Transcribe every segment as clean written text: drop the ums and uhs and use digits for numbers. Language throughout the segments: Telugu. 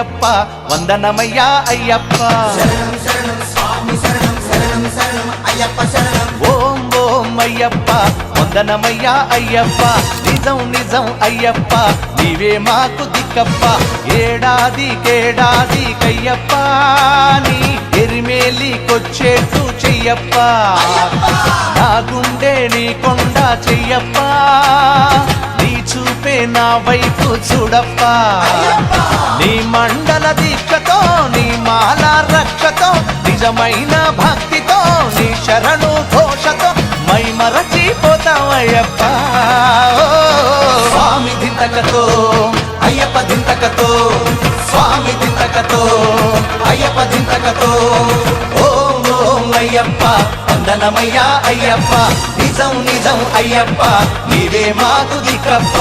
అయ్యప్ప వందనమయ్యా అయ్యప్ప శరణం శరణం స్వామి శరణం శరణం శరణం అయ్యప్ప శరణం ఓం ఓం అయ్యప్ప వందనమయ్యా అయ్యప్ప నిజం నిజం అయ్యప్ప నీవే మాకు దిక్కప్ప ఏడాది కయ్యప్ప నీ ఎరిమేలికొచ్చేట్టు చెయ్యప్ప నా గుండె నీ కొండ చెయ్యప్ప నీ చూపే నా వైపు చూడప్ప నీ మండల దీక్షతో నీ మాల రక్షతో నిజమైన భక్తితో నీ శరణు ఘోషతో మై మరచిపోతామయ్యప్ప స్వామి దింతకతో అయ్యప్ప దింతకతో స్వామి దింతకతో అయ్యప్ప దింతకతో ఓం ఓం అయ్యప్ప వందనమయ్యా అయ్యప్ప నిజం నిజం అయ్యప్ప నీవే మాకు దిక్కప్ప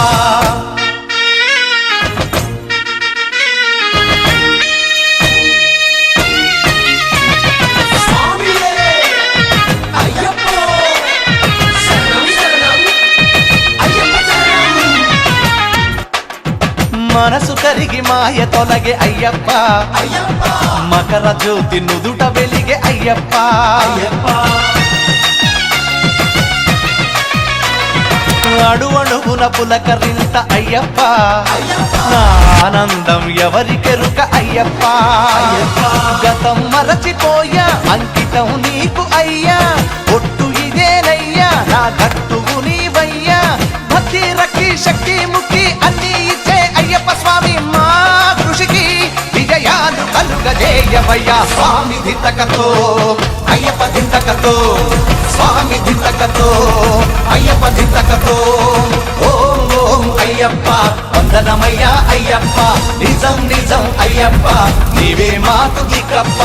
మనసు కరిగి మాయ తొలగే అయ్యప్ప మకర జ్యోతి నుదుట వెలిగే అయ్యప్ప అడువణువున పులకరింత అయ్యప్ప నా ఆనందం ఎవరికెరుక అయ్యప్ప గతం మరచిపోయా అంకితం నీకు అయ్యా ఒట్టు ఇదేనయ్యా నా గట్టువు నీవయ్యా భక్తి రక్తి శక్తి ముక్తి అన్ని ఇచ్చే అయ్యప్ప స్వామి మా కృషికి విజయాలు కలుగజేయవయ్యా స్వామి దింతకతో అయ్యప్ప దింతకతో స్వామి దింతకతో అయ్యప్ప దింతకతో ఓం ఓం అయ్యప్ప వందనమయ్యా అయ్యప్ప నిజం నిజం అయ్యప్ప నీవే మాకు దిక్కప్ప